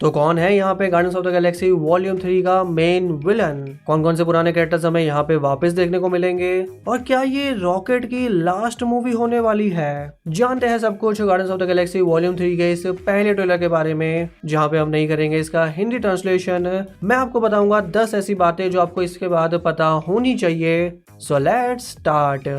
तो कौन है यहाँ पे guardians of the Galaxy volume 3 का मेन विलन, कौन कौन से पुराने कैरेक्टर्स हमें यहाँ पे वापस देखने को मिलेंगे और क्या ये रॉकेट की लास्ट मूवी होने वाली है। जानते हैं सब कुछ guardians of the Galaxy volume 3 के इस पहले ट्रेलर के बारे में, जहाँ पे हम नहीं करेंगे इसका हिंदी ट्रांसलेशन। मैं आपको बताऊंगा 10 ऐसी बातें जो आपको इसके बाद पता होनी चाहिए। So let's start.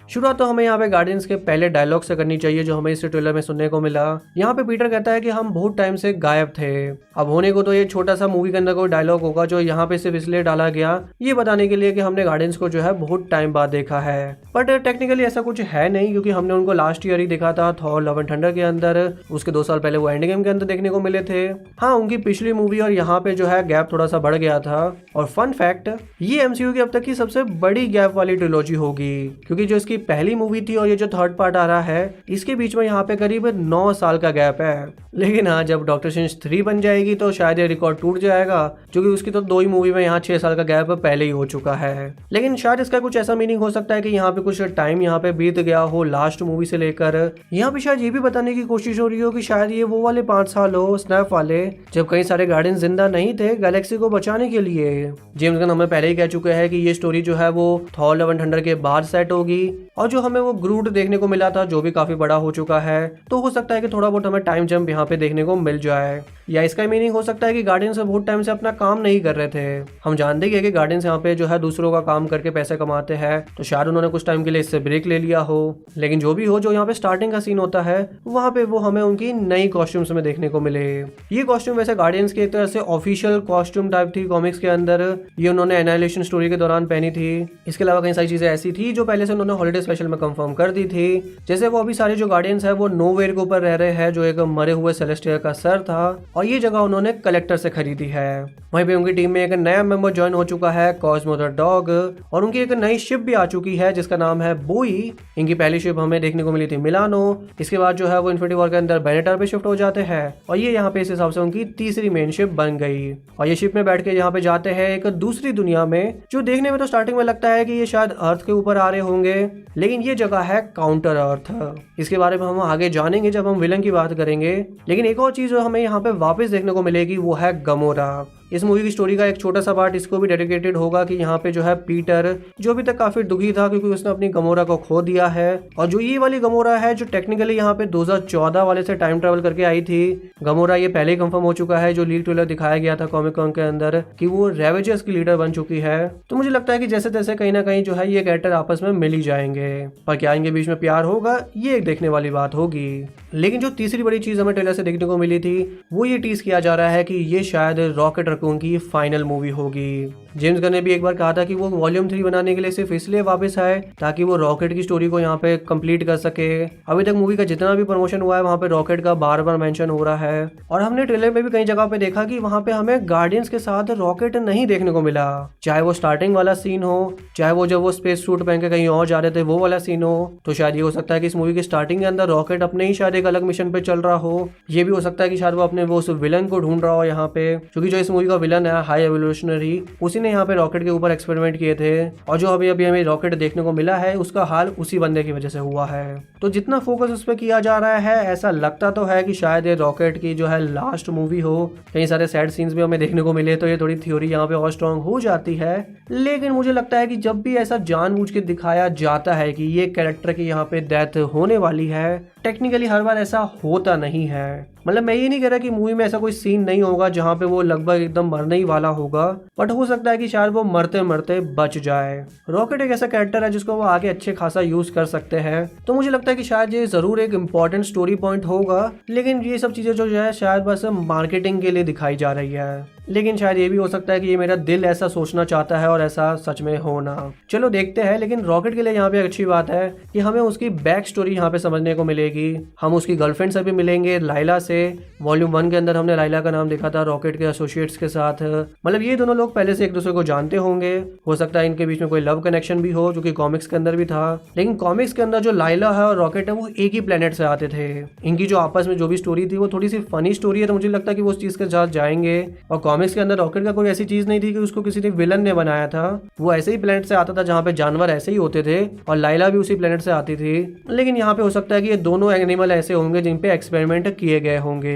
शुरुआत तो हमें यहाँ पे गार्डियंस के पहले डायलॉग से करनी चाहिए जो हमें इस ट्रेलर में सुनने को मिला। यहाँ पे पीटर कहता है कि हम बहुत टाइम से गायब थे। अब होने को तो ये छोटा सा मूवी के अंदर कोई डायलॉग होगा जो यहाँ पे सिर्फ इसलिए डाला गया ये बताने के लिए कि हमने गार्डियंस को जो है बहुत टाइम बाद देखा है, बट टेक्निकली ऐसा कुछ है नहीं क्योंकि हमने उनको लास्ट ईयर ही देखा था थॉर लव एंड थंडर के अंदर। उसके 2 साल पहले वो एंड गेम के अंदर देखने को मिले थे। हाँ, उनकी पिछली मूवी और यहाँ पे जो है गैप थोड़ा सा बढ़ गया था। और फन फैक्ट, ये एमसीयू की अब तक की सबसे बड़ी गैप वाली ट्रिलॉजी होगी क्योंकि जो इसकी पहली मूवी थी और ये जो थर्ड पार्ट आ रहा है इसके बीच में यहाँ पे करीब 9 साल का गैप है। लेकिन हाँ, जब डॉक्टर स्ट्रेंज 3 बन जाएगी तो शायद ये रिकॉर्ड टूट जाएगा क्योंकि उसकी तो 2 ही मूवी में यहाँ 6 साल का गैप पहले ही हो चुका है। लेकिन शायद इसका कुछ ऐसा मीनिंग हो सकता है कि यहाँ पे कुछ टाइम यहाँ पे बीत गया हो लास्ट मूवी से लेकर। यहाँ पे शायद ये भी बताने की कोशिश हो रही हो कि शायद ये वो वाले 5 साल हो स्नैप वाले जब कई सारे गार्डियन जिंदा नहीं थे गैलेक्सी को बचाने के लिए। जेम्स गन हमें पहले ही कह चुके हैं कि ये स्टोरी जो है वो थॉर लव एंड थंडर के बाद सेट होगी और जो हमें वो ग्रूट देखने को मिला था जो भी काफी बड़ा हो चुका है, तो हो सकता है कि थोड़ा बहुत हमें टाइम जंप यहाँ पे देखने को मिल जाए। या इसका मीनिंग हो सकता है कि गार्डियंस बहुत टाइम से अपना काम नहीं कर रहे थे। हम जानते हैं कि गार्डियंस यहाँ पे जो है दूसरों का काम करके पैसे कमाते हैं, तो शायद उन्होंने कुछ टाइम के लिए इससे ब्रेक ले लिया हो। लेकिन जो भी हो, जो यहाँ पे स्टार्टिंग का सीन होता है वहाँ पे वो हमें उनकी नई कॉस्ट्यूम्स में देखने को मिले। ये कॉस्ट्यूम वैसे गार्डियंस की एक तरह से ऑफिशियल कॉस्ट्यूम टाइप थी कॉमिक्स के अंदर, ये उन्होंने एनाइलेशन स्टोरी के दौरान पहनी थी। इसके अलावा कई सारी चीजें ऐसी थी जो पहले से उन्होंने हॉलिडे स्पेशल में कंफर्म कर दी थी। जैसे वो अभी सारे जो गार्डियंस है वो नोवेयर के ऊपर रह रहे हैं जो एक मरे हुए सेलेस्टियल का सर था और ये जगह उन्होंने कलेक्टर से खरीदी है। वहीं पे उनकी टीम में एक नया मेंबर ज्वाइन हो चुका है कॉस्मो द डॉग और उनकी एक नई शिप भी आ चुकी है जिसका नाम है बोई। इनकी पहली शिप हमें देखने को मिली थी मिलानो। इसके बाद जो है वो इन्फिनिटी वॉर के अंदर बेनेटर पे शिफ्ट हो जाते हैं और ये यहाँ पे इस हिसाब से उनकी तीसरी मेन शिप बन गई और ये शिप में बैठ के यहाँ पे जाते हैं एक दूसरी दुनिया में जो देखने में तो स्टार्टिंग में लगता है कि ये शायद अर्थ के ऊपर आ रहे होंगे, लेकिन ये जगह है काउंटर अर्थ। इसके बारे में हम आगे जानेंगे जब हम विलन की बात करेंगे। लेकिन एक और चीज जो हमें यहाँ पे वापस देखने को मिलेगी वो है गमोरा। इस मूवी की स्टोरी का एक छोटा सा पार्ट इसको भी डेडिकेटेड होगा कि यहाँ पे जो है पीटर जो अभी तक काफी दुखी था क्योंकि उसने अपनी गमोरा को खो दिया है और जो ये वाली गमोरा है जो टेक्निकली यहाँ पे 2014 वाले से टाइम ट्रेवल करके आई थी। गमोरा ये पहले ही कंफर्म हो चुका है जो लीक ट्रेलर दिखाया गया था कॉमिक कॉन के अंदर कि वो रेवेजर्स की लीडर बन चुकी है। तो मुझे लगता है कि जैसे तैसे कहीं ना कहीं जो है ये कैरेक्टर आपस में मिल ही जाएंगे, पर क्या इनके बीच में प्यार होगा ये एक देखने वाली बात होगी। लेकिन जो तीसरी बड़ी चीज हमें ट्रेलर से देखने को मिली थी वो ये टीज किया जा रहा है कि ये शायद रॉकेट रकून की फाइनल मूवी होगी। जेम्स गन ने भी एक बार कहा था कि वो वॉल्यूम 3 बनाने के लिए सिर्फ इसलिए वापस आए ताकि वो रॉकेट की स्टोरी को यहाँ पे कंप्लीट कर सके। अभी तक मूवी का जितना भी प्रमोशन हुआ है वहाँ पे रॉकेट का बार बार मेंशन हो रहा है और हमने ट्रेलर में भी कई जगह पे देखा कि वहाँ पे हमें गार्डियंस के साथ रॉकेट नहीं देखने को मिला, चाहे वो स्टार्टिंग वाला सीन हो, चाहे वो जब वो स्पेस सूट पहन के कहीं और जा रहे थे वो वाला सीन हो। तो शायद ये हो सकता है कि इस मूवी की स्टार्टिंग के अंदर रॉकेट अपने ही शायद एक अलग मिशन पे चल रहा हो। ये भी हो सकता है कि शायद वो अपने वो उस विलन को ढूंढ रहा हो यहाँ पे, क्योंकि जो इस मूवी का विलन है हाई एवोल्यूशनरी उसी ने यहाँ पे रॉकेट के ऊपर एक्सपेरिमेंट किए थे और जो अभी अभी हमें रॉकेट देखने को मिला है उसका हाल उसी बंदे की वजह से हुआ है। तो जितना फोकस उस पर किया जा रहा है ऐसा लगता तो है कि शायद ये रॉकेट की जो है लास्ट मूवी हो। कई सारे सैड सीन्स भी हमें देखने को मिले तो ये थोड़ी थ्योरी यहाँ पे और स्ट्रॉन्ग हो जाती है। लेकिन मुझे लगता है कि जब भी ऐसा जानबूझ के दिखाया जाता है कि ये कैरेक्टर की यहाँ पे डेथ होने वाली है, टेक्निकली हर बार ऐसा होता नहीं है। मतलब मैं ये नहीं कह रहा कि मूवी में ऐसा कोई सीन नहीं होगा जहाँ पे वो लगभग एकदम मरने ही वाला होगा, बट हो सकता है कि शायद वो मरते मरते बच जाए। रॉकेट एक ऐसा कैरेक्टर है जिसको वो आगे अच्छे खासा यूज कर सकते हैं, तो मुझे लगता है कि शायद ये जरूर एक इम्पोर्टेंट स्टोरी पॉइंट होगा। लेकिन ये सब चीजें जो है शायद बस मार्केटिंग के लिए दिखाई जा रही है। लेकिन शायद ये भी हो सकता है कि ये मेरा दिल ऐसा सोचना चाहता है और ऐसा सच में होना। चलो देखते हैं। लेकिन रॉकेट के लिए यहाँ पे अच्छी बात है कि हमें उसकी बैक स्टोरी यहाँ पे समझने को मिलेगी। हम उसकी गर्लफ्रेंड से भी मिलेंगे, लाइला से। वॉल्यूम 1 के अंदर हमने लाइला का नाम देखा था रॉकेट के एसोसिएट्स के साथ। मतलब ये दोनों लोग पहले से एक दूसरे को जानते होंगे। हो सकता है इनके बीच में कोई लव कनेक्शन भी हो, जो कि कॉमिक्स के अंदर भी था। लेकिन कॉमिक्स के अंदर जो लाइला है और रॉकेट है वो एक ही प्लेनेट से आते थे। इनकी जो आपस में जो भी स्टोरी थी वो थोड़ी सी फनी स्टोरी है, तो मुझे लगता है कि वो उस चीज के साथ जाएंगे। और कॉमिक्स के अंदर रॉकेट का कोई ऐसी चीज नहीं थी कि उसको किसी ने विलन ने बनाया था। वो ऐसे ही प्लेनेट से आता था जहाँ पे जानवर ऐसे ही होते थे और लाइला भी उसी प्लेनेट से आती थी। लेकिन यहाँ पे हो सकता है कि ये दोनों एनिमल ऐसे होंगे जिन पे एक्सपेरिमेंट किए गए होंगे।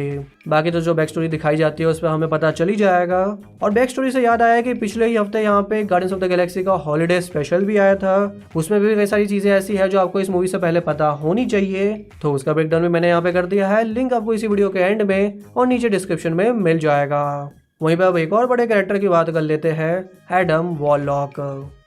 बाकी तो जो बैक स्टोरी दिखाई जाती है उस पर हमें पता चल ही जाएगा। और बैक स्टोरी से याद आया कि पिछले ही हफ्ते यहाँ पे गार्डियंस ऑफ द गैलेक्सी का हॉलीडे स्पेशल भी आया था। उसमें भी कई सारी चीजें ऐसी है जो आपको इस मूवी से पहले पता होनी चाहिए। तो उसका ब्रेकडाउन भी मैंने यहाँ पे कर दिया है। लिंक आपको इसी वीडियो के एंड में और नीचे डिस्क्रिप्शन में मिल जाएगा। वहीं पे अब एक और बड़े कैरेक्टर की बात कर लेते हैं, एडम वॉरलॉक।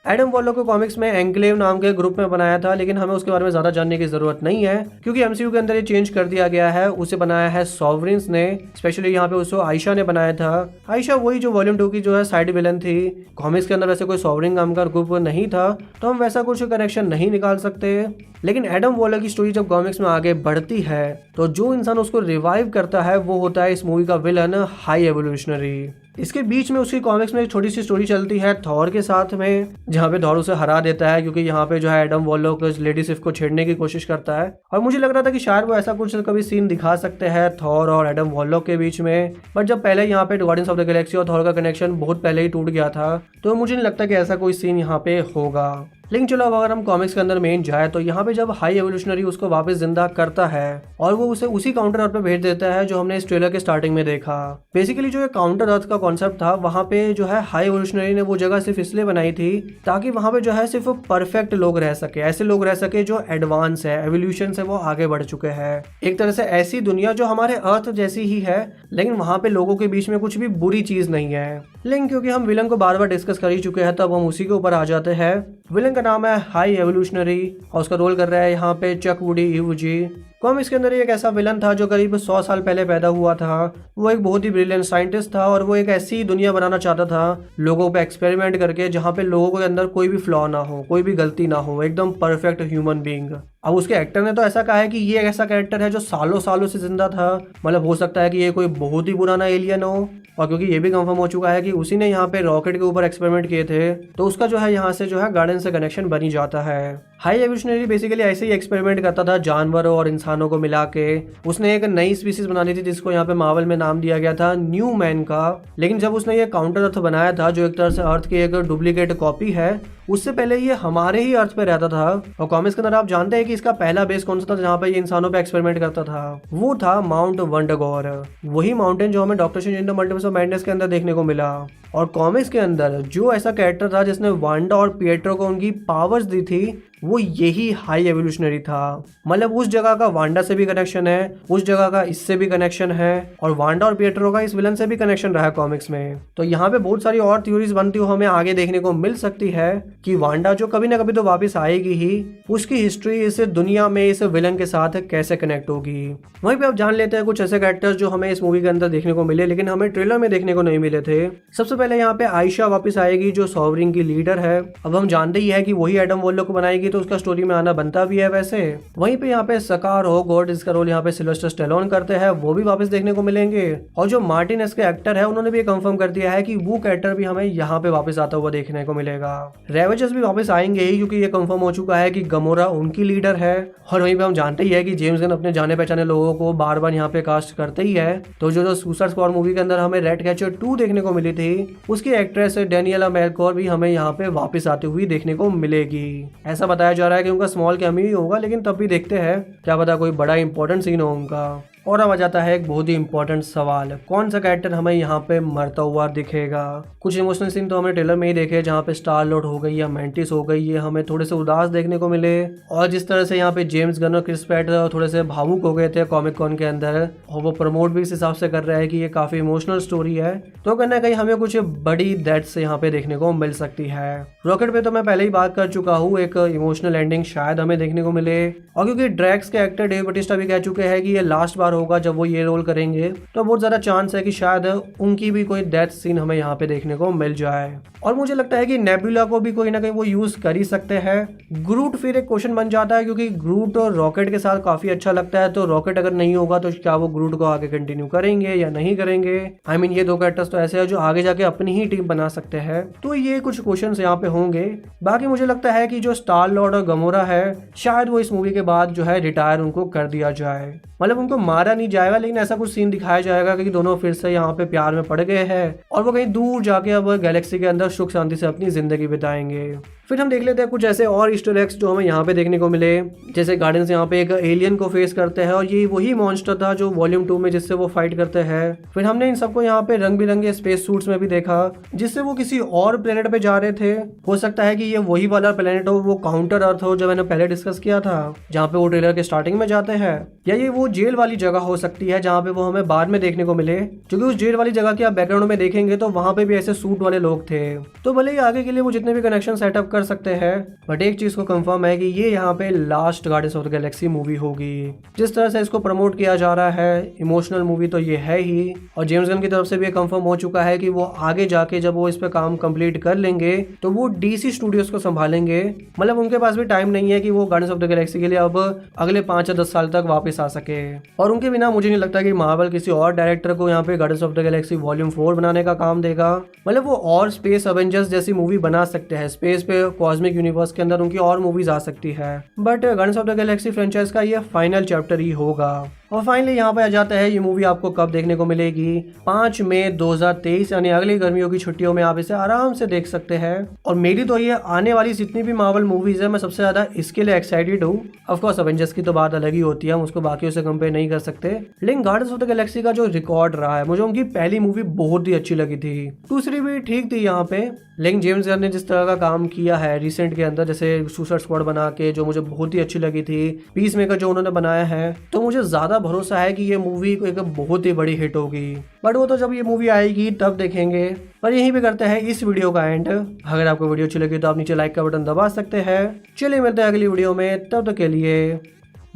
एडम वॉरलॉक को कॉमिक्स में एनक्लेव नाम के ग्रुप में बनाया था, लेकिन हमें उसके बारे में ज्यादा जानने की जरूरत नहीं है क्योंकि एमसीयू के अंदर ये चेंज कर दिया गया है। उसे बनाया है सॉवरिन्स ने। स्पेशली यहाँ पे उसको आयशा ने बनाया था। आयशा वही जो वॉल्यूम 2 की जो है साइड विलन थी। कॉमिक्स के अंदर वैसे कोई सॉवरिन नाम का ग्रुप नहीं था तो हम वैसा कुछ कनेक्शन नहीं निकाल सकते। लेकिन एडम वॉरलॉक की स्टोरी जब कॉमिक्स में आगे बढ़ती है तो जो इंसान उसको रिवाइव करता है वो होता है इस मूवी का विलन, हाई एवोल्यूशनरी। इसके बीच में उसकी कॉमिक्स में एक छोटी सी स्टोरी चलती है थॉर के साथ में, जहाँ पे थॉर उसे हरा देता है क्योंकि यहाँ पे जो है एडम वॉरलॉक लेडी सिफ को छेड़ने की कोशिश करता है। और मुझे लग रहा था कि शायद वो ऐसा कुछ कभी सीन दिखा सकते हैं थॉर और एडम वॉरलॉक के बीच में, बट जब पहले यहाँ पे गार्डियंस ऑफ द गैलेक्सी और थॉर का कनेक्शन बहुत पहले ही टूट गया था तो मुझे नहीं लगता कि ऐसा कोई सीन यहाँ पे होगा। लेकिन चलो अब अगर हम कॉमिक्स के अंदर मेन जाए तो यहाँ पे जब हाई एवोल्यूशनरी उसको वापस जिंदा करता है और वो उसे उसी काउंटर अर्थ पे भेज देता है जो हमने इस ट्रेलर के स्टार्टिंग में देखा। बेसिकली जो ये काउंटर अर्थ का कॉन्सेप्ट था वहाँ पे जो है हाई एवोल्यूशनरी ने वो जगह सिर्फ इसलिए बनाई थी ताकि वहाँ पे जो है सिर्फ परफेक्ट लोग रह सके, ऐसे लोग रह सके जो एडवांस है, एवोल्यूशन से वो आगे बढ़ चुके हैं। एक तरह से ऐसी दुनिया जो हमारे अर्थ जैसी ही है लेकिन वहाँ पे लोगों के बीच में कुछ भी बुरी चीज नहीं है। लेकिन क्योंकि हम विलन को बार बार डिस्कस कर ही चुके हैं तो अब हम उसी के ऊपर आ जाते हैं। विलन का नाम है हाई एवोल्यूशनरी और उसका रोल कर रहा है यहाँ पे चक वुडी ईवजी। कॉमिक्स के अंदर एक ऐसा विलन था जो करीब 100 साल पहले पैदा हुआ था। वो एक बहुत ही ब्रिलियंट साइंटिस्ट था और वो एक ऐसी दुनिया बनाना चाहता था लोगों पे एक्सपेरिमेंट करके जहाँ पे लोगों के अंदर कोई भी फ्लॉ ना हो, कोई भी गलती ना हो, एकदम परफेक्ट ह्यूमन बीइंग। अब उसके एक्टर ने तो ऐसा कहा है कि ये एक ऐसा कैरेक्टर है जो सालों सालों से जिंदा था। मतलब हो सकता है कि ये कोई बहुत ही पुराना एलियन हो। और क्योंकि ये भी कंफर्म हो चुका है कि उसी ने यहाँ पे रॉकेट के ऊपर एक्सपेरिमेंट किए थे तो उसका जो है यहाँ से जो है गार्डियन से कनेक्शन बनी जाता है। हाई एवोल्यूशनरी बेसिकली ऐसे ही एक्सपेरिमेंट करता था जानवरों और इंसानों को मिला के। उसने एक नई स्पीसीज बनानी थी जिसको यहाँ पे मार्वल में नाम दिया गया था न्यू मैन का। लेकिन जब उसने ये काउंटर अर्थ बनाया था जो एक तरह से अर्थ की एक डुप्लीकेट कॉपी है, उससे पहले ये हमारे ही अर्थ पे रहता था। और कॉमिक्स के अंदर आप जानते हैं कि इसका पहला बेस कौन सा था जहाँ पे ये इंसानों पे एक्सपेरिमेंट करता था, वो था माउंट वंडरगोर, वही माउंटेन जो हमें doctor strange in the multiverse of madness के अंदर देखने को मिला। और कॉमिक्स के अंदर जो ऐसा कैरेक्टर था जिसने वांडा और पिएट्रो को उनकी पावर्स दी थी वो यही हाई एवोल्यूशनरी था। मतलब उस जगह का वांडा से भी कनेक्शन है, उस जगह का इससे भी कनेक्शन है और वांडा और पिएट्रो का इस विलन से भी कनेक्शन रहा है कॉमिक्स में। तो यहाँ पे बहुत सारी और थ्योरीज बनती हुई हमें आगे देखने को मिल सकती है कि वांडा जो कभी ना कभी तो वापस आएगी ही, उसकी हिस्ट्री इस दुनिया में इस विलन के साथ कैसे कनेक्ट होगी। वहीं पे अब जान लेते हैं कुछ ऐसे कैरेक्टर्स जो हमें इस मूवी के अंदर देखने को मिले लेकिन हमें ट्रेलर में देखने को नहीं मिले थे। सबसे पहले यहाँ पे आयशा वापस आएगी जो सॉवरिन की लीडर है। अब हम जानते ही है कि वही एडम वॉरलॉक को बनाएगी तो उसका स्टोरी में आना बनता भी है वैसे। वहीं पे यहाँ पे सकार हो गॉड, जिसका रोल यहाँ पे सिल्वेस्टर स्टेलोन करते हैं, वो भी वापस देखने को मिलेंगे। और जो मार्टिनेस के एक्टर है उन्होंने भी कंफर्म कर दिया है कि वो कैरेक्टर भी हमें यहाँ पे वापस आता हुआ देखने को मिलेगा। रेवेजर्स भी वापस आएंगे ही क्योंकि ये कंफर्म हो चुका है कि गमोरा उनकी लीडर है। और वहीं पे हम जानते ही है कि जेम्स गन अपने जाने पहचाने लोगों को बार बार यहाँ पे कास्ट करते ही है। तो जो सुसाइड स्क्वाड मूवी के अंदर हमें रेड कैचर 2 देखने को मिली थी, उसकी एक्ट्रेस डेनियला मेलकोर भी हमें यहाँ पे वापस आते हुए देखने को मिलेगी। ऐसा बताया जा रहा है कि उनका स्मॉल कैमियो ही होगा, लेकिन तब भी देखते हैं, क्या पता कोई बड़ा इंपॉर्टेंट सीन हो उनका। और अब आ जाता है एक बहुत ही इंपॉर्टेंट सवाल, कौन सा कैरेक्टर हमें यहाँ पे मरता हुआ दिखेगा। कुछ इमोशनल सीन तो हमने ट्रेलर में ही देखे जहाँ पे स्टार लॉर्ड हो गई या मेंटिस हो गई, ये हमें थोड़े से उदास देखने को मिले। और जिस तरह से यहाँ पे जेम्स गन और क्रिस पैट थोड़े से भावुक हो गए थे कॉमिक कॉन के अंदर, और वो प्रमोट भी इस हिसाब से कर रहा है कि ये काफी इमोशनल स्टोरी है, तो कहीं ना कहीं हमें कुछ बड़ी डेथ्स यहाँ पे देखने को मिल सकती है। रॉकेट पे तो मैं पहले ही बात कर चुका हूँ, एक इमोशनल एंडिंग शायद हमें देखने को मिले। और क्योंकि ड्रैक्स के एक्टर डेव बटिस्टा भी कह चुके हैं कि ये लास्ट बार होगा जब वो ये रोल करेंगे, तो बहुत ज्यादा चांस है कि शायद उनकी भी कोई डेथ सीन हमें यहाँ पे देखने को मिल जाए। और मुझे लगता है कि नेबुला को भी कोई ना कहीं वो यूज कर ही सकते हैं। ग्रूट फिर एक क्वेश्चन बन जाता है क्योंकि ग्रूट और रॉकेट के साथ काफी अच्छा लगता है, तो रॉकेट अगर नहीं होगा तो क्या वो ग्रूट को आगे कंटिन्यू करेंगे या नहीं करेंगे। आई मीन ये दो कैरेक्टर्स तो ऐसे हैं जो आगे जाके अपनी ही टीम बना सकते हैं, तो ये कुछ क्वेश्चन यहाँ पे होंगे। बाकी मुझे लगता है कि जो स्टार लॉर्ड और गमोरा है शायद वो इस मूवी के बाद जो है रिटायर उनको कर दिया जाए, मतलब उनको मारा नहीं जाएगा, लेकिन ऐसा कुछ सीन दिखाया जाएगा कि दोनों फिर से यहाँ पे प्यार में पड़ गए हैं और वो कहीं दूर जाके अब गैलेक्सी के अंदर सुख शांति से अपनी जिंदगी बिताएंगे। फिर हम देख लेते हैं कुछ ऐसे और ईस्टर एग्स जो हमें यहाँ पे देखने को मिले। जैसे गार्डियंस यहाँ पे एक एलियन को फेस करते हैं और ये वही मॉन्स्टर था जो वॉल्यूम 2 में जिससे वो फाइट करते हैं। फिर हमने इन सबको यहाँ पे रंग बिरंगे स्पेस सूट्स में भी देखा जिससे वो किसी और प्लेनेट पे जा रहे थे। हो सकता है कि ये वही वाला प्लेनेट हो, वो काउंटर अर्थ हो जो मैंने पहले डिस्कस किया था, जहाँ पे वो ट्रेलर के स्टार्टिंग में जाते हैं, या ये वो जेल वाली जगह हो सकती है जहाँ पे वो हमें बाद में देखने को मिले। क्योंकि उस जेल वाली जगह के आप बैकग्राउंड में देखेंगे तो वहां पे भी ऐसे सूट वाले लोग थे। तो भले ही आगे के लिए वो जितने भी कनेक्शन सेटअप कर सकते हैं, बट एक चीज को कंफर्म है कि ये यहाँ पे last guardians of the Galaxy movie होगी। जिस तरह से इसको प्रमोट किया जा रहा है, इमोशनल मूवी तो ये है ही, और जेम्स गन की तरफ से भी कंफर्म हो चुका है कि वो आगे जाके जब वो इस पे काम कंप्लीट कर लेंगे तो वो डीसी स्टूडियोज को संभालेंगे। मतलब उनके पास भी टाइम नहीं है कि वो गार्डियंस ऑफ द गैलेक्सी के लिए अब अगले 5 या 10 साल तक वापस आ सके। और उनके बिना मुझे नहीं लगता कि मार्वल किसी और डायरेक्टर को यहाँ पे guardians of the Galaxy volume 4 बनाने का काम देगा। मतलब वो और स्पेस एवेंजर्स जैसी मूवी बना सकते हैं, स्पेस पे कॉस्मिक यूनिवर्स के अंदर उनकी और मूवीज आ सकती है, but guardians of the Galaxy franchise का ये फाइनल चैप्टर ही होगा। और फाइनली यहाँ पे आ जाता है ये मूवी आपको कब देखने को मिलेगी। 5 मई 2023 यानी अगली गर्मियों की छुट्टियों में आप इसे आराम से देख सकते हैं। और मेरी तो ये आने वाली जितनी भी मार्वल मूवीज है, मैं सबसे ज्यादा इसके लिए एक्साइटेड हूँ। ऑफकोर्स एवेंजर्स की तो बात अलग ही होती है, हम उसको बाकियों से कंपेयर नहीं कर सकते, लेकिन गार्डियंस ऑफ द गैलेक्सी का जो रिकॉर्ड रहा है, मुझे उनकी पहली मूवी बहुत ही अच्छी लगी थी, दूसरी भी ठीक थी यहाँ पे, लेकिन जेम्स गन ने जिस तरह का काम किया है रिसेंट के अंदर, जैसे सुसाइड स्क्वाड बना के जो मुझे बहुत ही अच्छी लगी थी, पीस मेकर जो उन्होंने बनाया है, तो मुझे ज्यादा भरोसा है कि ये मूवी एक बहुत ही बड़ी हिट होगी। बट वो तो जब ये मूवी आएगी तब देखेंगे। पर यहीं पे करते हैं इस वीडियो का एंड। अगर आपको वीडियो अच्छी लगी तो आप नीचे लाइक का बटन दबा सकते हैं। चलिए मिलते हैं अगली वीडियो में, तब तक के लिए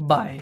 बाय।